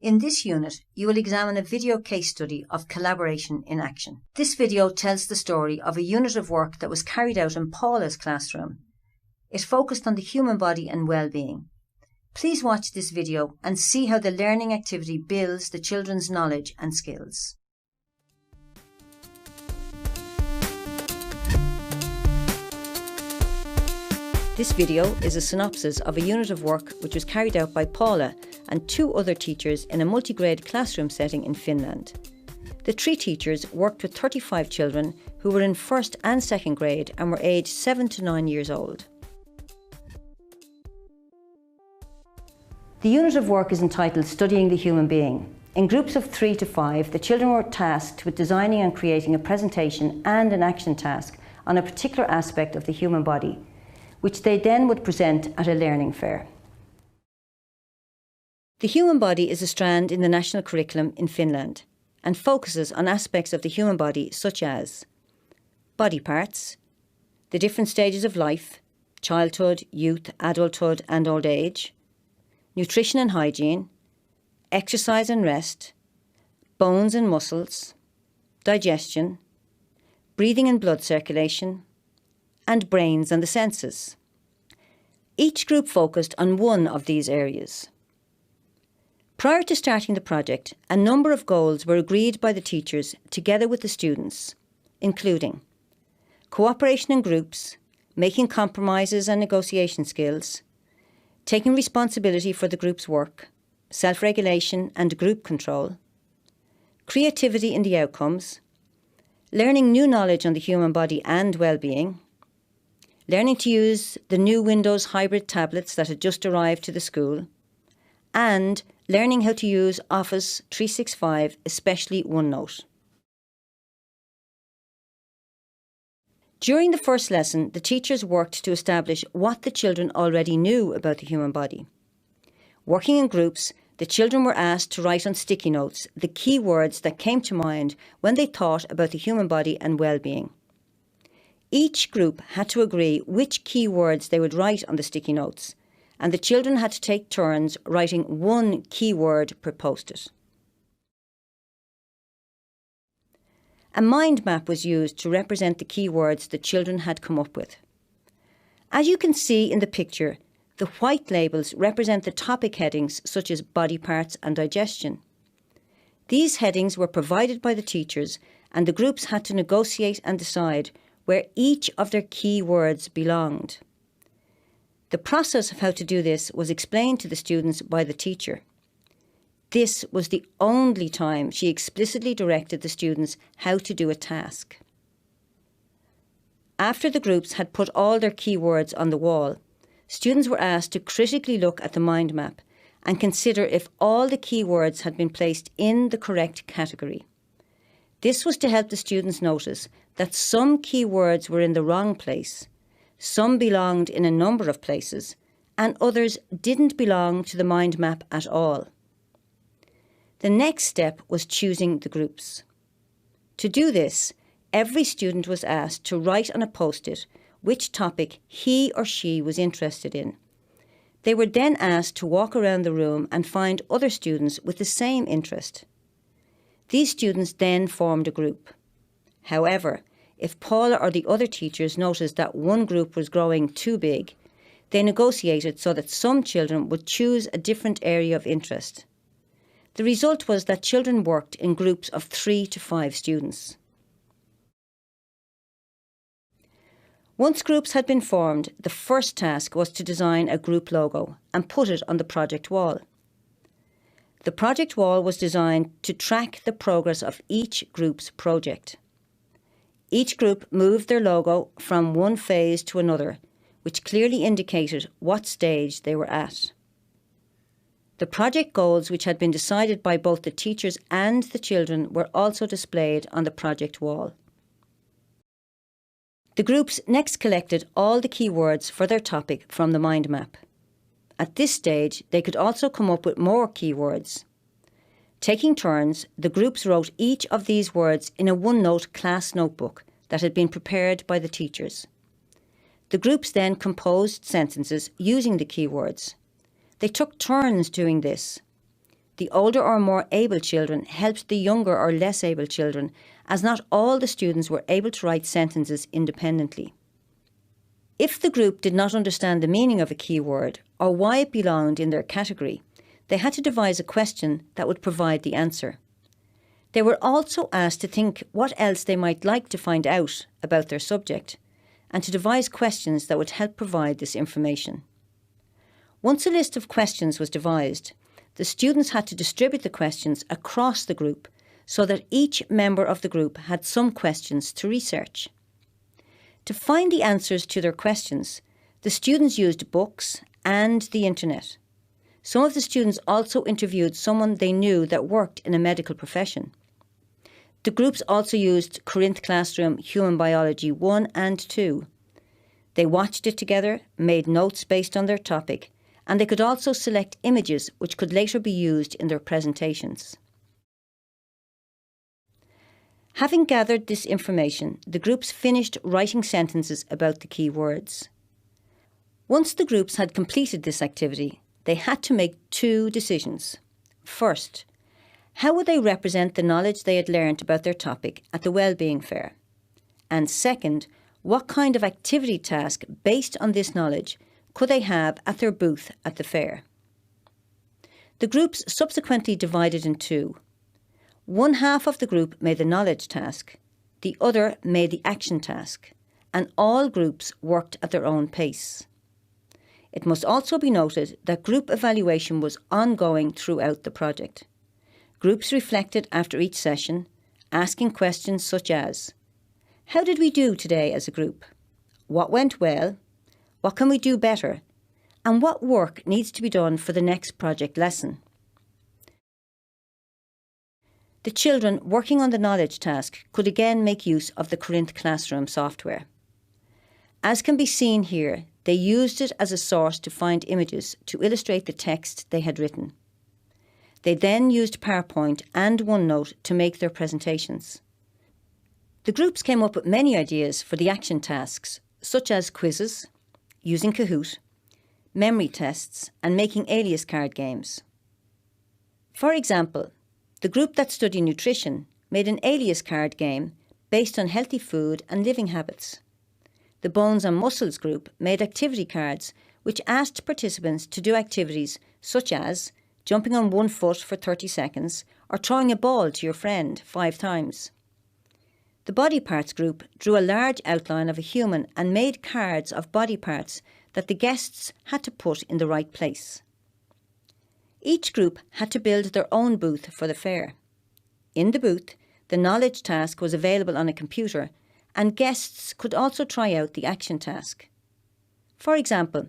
In this unit, you will examine a video case study of collaboration in action. This video tells the story of a unit of work that was carried out in Paula's classroom. It focused on the human body and well-being. Please watch this video and see how the learning activity builds the children's knowledge and skills. This video is a synopsis of a unit of work which was carried out by Paula and 2 other teachers in a multi-grade classroom setting in Finland. The 3 teachers worked with 35 children who were in 1st and 2nd grade and were aged 7 to 9 years old. The unit of work is entitled Studying the Human Being. In groups of 3 to 5, the children were tasked with designing and creating a presentation and an action task on a particular aspect of the human body, which they then would present at a learning fair. The human body is a strand in the national curriculum in Finland and focuses on aspects of the human body such as body parts, the different stages of life, childhood, youth, adulthood and old age, nutrition and hygiene, exercise and rest, bones and muscles, digestion, breathing and blood circulation, and brains and the senses. Each group focused on one of these areas. Prior to starting the project, a number of goals were agreed by the teachers together with the students, including cooperation in groups, making compromises and negotiation skills, taking responsibility for the group's work, self-regulation and group control, creativity in the outcomes, learning new knowledge on the human body and well-being, learning to use the new Windows hybrid tablets that had just arrived to the school, and learning how to use Office 365, especially OneNote. During the first lesson, the teachers worked to establish what the children already knew about the human body. Working in groups, the children were asked to write on sticky notes the key words that came to mind when they thought about the human body and well-being. Each group had to agree which key words they would write on the sticky notes, and the children had to take turns writing one key word per post-it. A mind map was used to represent the key words the children had come up with. As you can see in the picture, the white labels represent the topic headings such as body parts and digestion. These headings were provided by the teachers, and the groups had to negotiate and decide where each of their key words belonged. The process of how to do this was explained to the students by the teacher. This was the only time she explicitly directed the students how to do a task. After the groups had put all their key words on the wall, students were asked to critically look at the mind map and consider if all the key words had been placed in the correct category. This was to help the students notice that some key words were in the wrong place, some belonged in a number of places, and others didn't belong to the mind map at all. The next step was choosing the groups. To do this, every student was asked to write on a post-it which topic he or she was interested in. They were then asked to walk around the room and find other students with the same interest. These students then formed a group. However, if Paula or the other teachers noticed that one group was growing too big, they negotiated so that some children would choose a different area of interest. The result was that children worked in groups of 3 to 5 students. Once groups had been formed, the first task was to design a group logo and put it on the project wall. The project wall was designed to track the progress of each group's project. Each group moved their logo from one phase to another, which clearly indicated what stage they were at. The project goals, which had been decided by both the teachers and the children, were also displayed on the project wall. The groups next collected all the key words for their topic from the mind map. At this stage, they could also come up with more key words. Taking turns, the groups wrote each of these words in a OneNote class notebook that had been prepared by the teachers. The groups then composed sentences using the keywords. They took turns doing this. The older or more able children helped the younger or less able children, as not all the students were able to write sentences independently. If the group did not understand the meaning of a key word or why it belonged in their category, they had to devise a question that would provide the answer. They were also asked to think what else they might like to find out about their subject, and to devise questions that would help provide this information. Once a list of questions was devised, the students had to distribute the questions across the group so that each member of the group had some questions to research. To find the answers to their questions, the students used books and the internet. Some of the students also interviewed someone they knew that worked in a medical profession. The groups also used Corinth Classroom Human Biology 1 and 2. They watched it together, made notes based on their topic, and they could also select images which could later be used in their presentations. Having gathered this information, the groups finished writing sentences about the key words. Once the groups had completed this activity, they had to make two decisions. First, how would they represent the knowledge they had learned about their topic at the Wellbeing Fair? And second, what kind of activity task based on this knowledge could they have at their booth at the fair? The groups subsequently divided in two. One half of the group made the knowledge task, the other made the action task, and all groups worked at their own pace. It must also be noted that group evaluation was ongoing throughout the project. Groups reflected after each session, asking questions such as, how did we do today as a group? What went well? What can we do better? And what work needs to be done for the next project lesson? The children working on the knowledge task could again make use of the Corinth Classroom software. As can be seen here, they used it as a source to find images to illustrate the text they had written. They then used PowerPoint and OneNote to make their presentations. The groups came up with many ideas for the action tasks, such as quizzes, using Kahoot, memory tests, and making alias card games. For example, the group that studied nutrition made an alias card game based on healthy food and living habits. The Bones and Muscles group made activity cards which asked participants to do activities such as jumping on one foot for 30 seconds or throwing a ball to your friend 5 times. The Body Parts group drew a large outline of a human and made cards of body parts that the guests had to put in the right place. Each group had to build their own booth for the fair. In the booth, the knowledge task was available on a computer, and guests could also try out the action task. For example,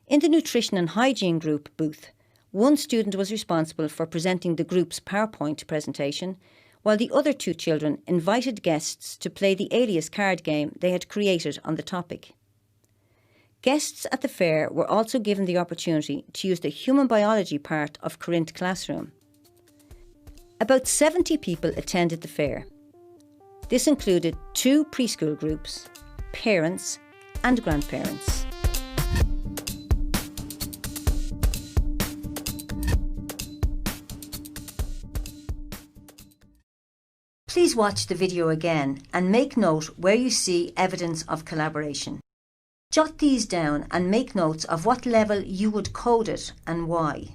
in the Nutrition and Hygiene group booth, one student was responsible for presenting the group's PowerPoint presentation, while the other 2 children invited guests to play the alias card game they had created on the topic. Guests at the fair were also given the opportunity to use the human biology part of Corinth Classroom. About 70 people attended the fair. This included 2 preschool groups, parents and grandparents. Please watch the video again and make note where you see evidence of collaboration. Jot these down and make notes of what level you would code it and why.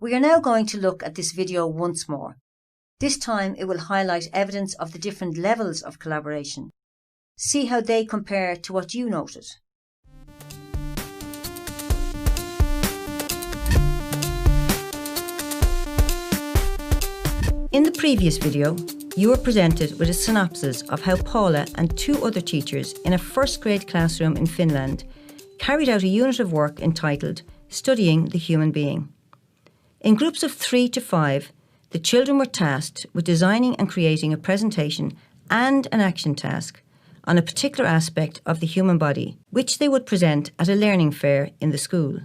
We are now going to look at this video once more. This time it will highlight evidence of the different levels of collaboration. See how they compare to what you noted. In the previous video, you were presented with a synopsis of how Paula and 2 other teachers in a first grade classroom in Finland carried out a unit of work entitled Studying the Human Being. In groups of 3 to 5, the children were tasked with designing and creating a presentation and an action task on a particular aspect of the human body, which they would present at a learning fair in the school.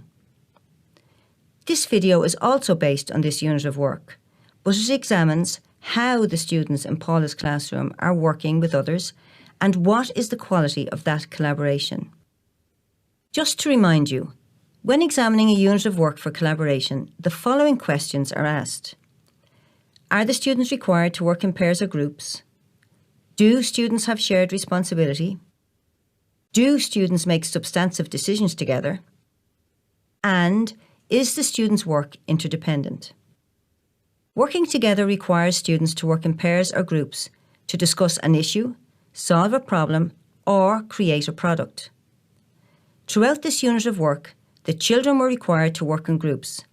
This video is also based on this unit of work, but it examines how the students in Paula's classroom are working with others and what is the quality of that collaboration. Just to remind you, when examining a unit of work for collaboration, the following questions are asked. Are the students required to work in pairs or groups? Do students have shared responsibility? Do students make substantive decisions together? And is the students' work interdependent? Working together requires students to work in pairs or groups to discuss an issue, solve a problem, or create a product. Throughout this unit of work, the children were required to work in groups.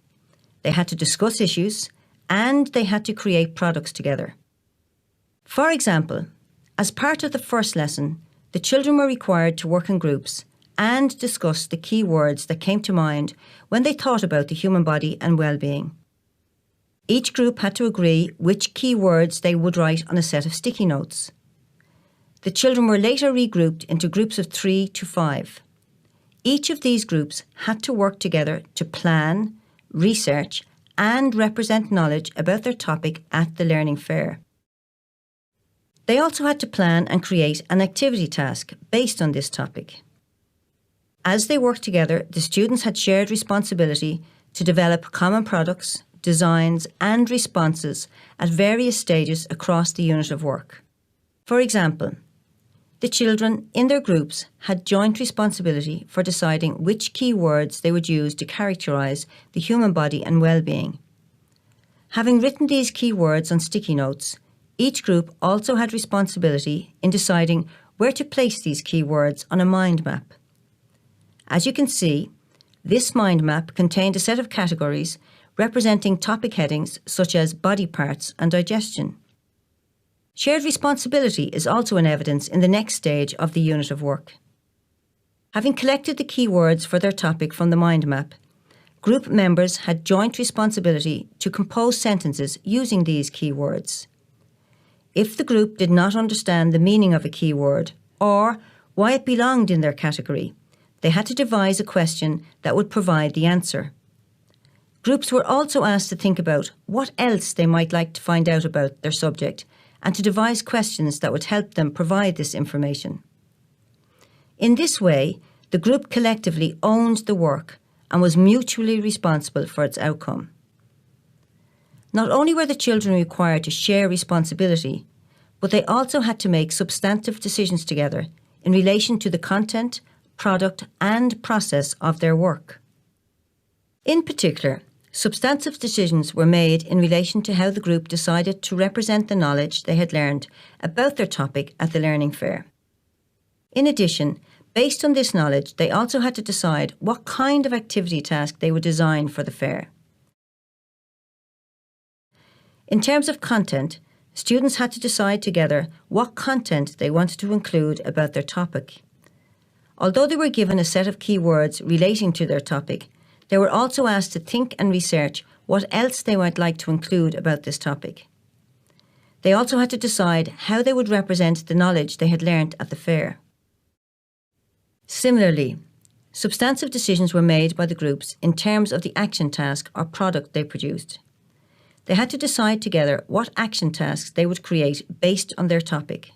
They had to discuss issues and they had to create products together. For example, as part of the first lesson, the children were required to work in groups and discuss the key words that came to mind when they thought about the human body and well-being. Each group had to agree which key words they would write on a set of sticky notes. The children were later regrouped into groups of 3 to 5. Each of these groups had to work together to plan, research, and represent knowledge about their topic at the learning fair. They also had to plan and create an activity task based on this topic. As they worked together, the students had shared responsibility to develop common products, designs, and responses at various stages across the unit of work. For example, the children in their groups had joint responsibility for deciding which key words they would use to characterise the human body and well-being. Having written these key words on sticky notes, each group also had responsibility in deciding where to place these key words on a mind map. As you can see, this mind map contained a set of categories representing topic headings such as body parts and digestion. Shared responsibility is also in evidence in the next stage of the unit of work. Having collected the key words for their topic from the mind map, group members had joint responsibility to compose sentences using these key words. If the group did not understand the meaning of a key word or why it belonged in their category, they had to devise a question that would provide the answer. Groups were also asked to think about what else they might like to find out about their subject and to devise questions that would help them provide this information. In this way, the group collectively owned the work and was mutually responsible for its outcome. Not only were the children required to share responsibility, but they also had to make substantive decisions together in relation to the content, product, and process of their work. In particular, substantive decisions were made in relation to how the group decided to represent the knowledge they had learned about their topic at the learning fair. In addition, based on this knowledge, they also had to decide what kind of activity task they would design for the fair. In terms of content, students had to decide together what content they wanted to include about their topic. Although they were given a set of key words relating to their topic, they were also asked to think and research what else they might like to include about this topic. They also had to decide how they would represent the knowledge they had learnt at the fair. Similarly, substantive decisions were made by the groups in terms of the action task or product they produced. They had to decide together what action tasks they would create based on their topic.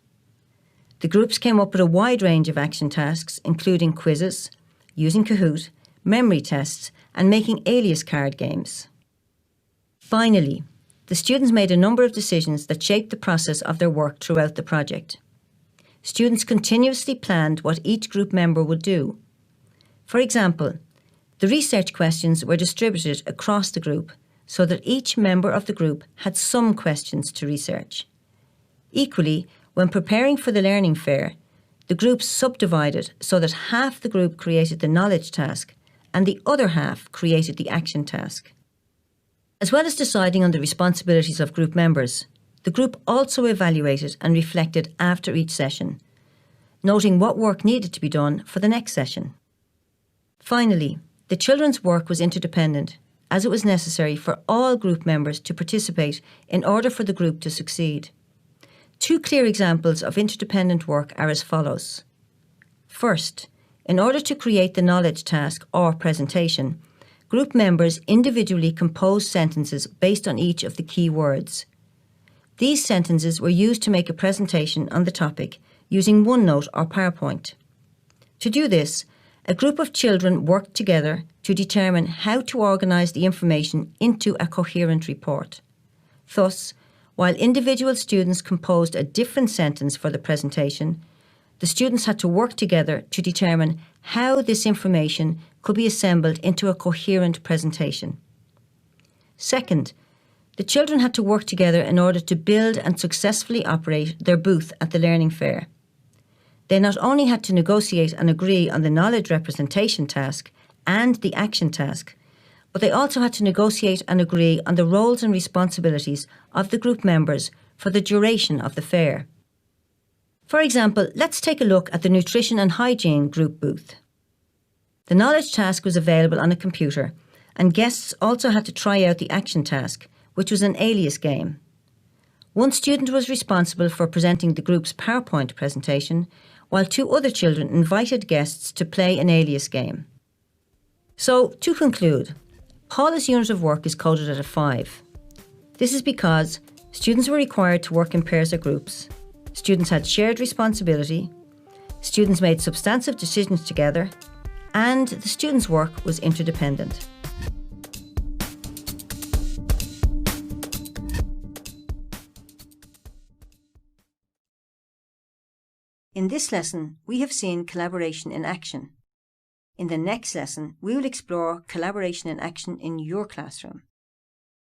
The groups came up with a wide range of action tasks, including quizzes, using Kahoot, memory tests, and making alias card games. Finally, the students made a number of decisions that shaped the process of their work throughout the project. Students continuously planned what each group member would do. For example, the research questions were distributed across the group so that each member of the group had some questions to research. Equally, when preparing for the learning fair, the groups subdivided so that half the group created the knowledge task and the other half created the action task. As well as deciding on the responsibilities of group members, the group also evaluated and reflected after each session, noting what work needed to be done for the next session. Finally, the children's work was interdependent, as it was necessary for all group members to participate in order for the group to succeed. Two clear examples of interdependent work are as follows. First, in order to create the knowledge task or presentation, group members individually composed sentences based on each of the key words. These sentences were used to make a presentation on the topic using OneNote or PowerPoint. To do this, a group of children worked together to determine how to organise the information into a coherent report. Thus, while individual students composed a different sentence for the presentation, the students had to work together to determine how this information could be assembled into a coherent presentation. Second, the children had to work together in order to build and successfully operate their booth at the learning fair. They not only had to negotiate and agree on the knowledge representation task and the action task, but they also had to negotiate and agree on the roles and responsibilities of the group members for the duration of the fair. For example, let's take a look at the nutrition and hygiene group booth. The knowledge task was available on a computer, and guests also had to try out the action task, which was an alias game. One student was responsible for presenting the group's PowerPoint presentation, while two other children invited guests to play an alias game. So, to conclude, Paula's unit of work is coded at a 5. This is because students were required to work in pairs or groups, students had shared responsibility, students made substantive decisions together, and the students' work was interdependent. In this lesson, we have seen collaboration in action. In the next lesson, we will explore collaboration in action in your classroom.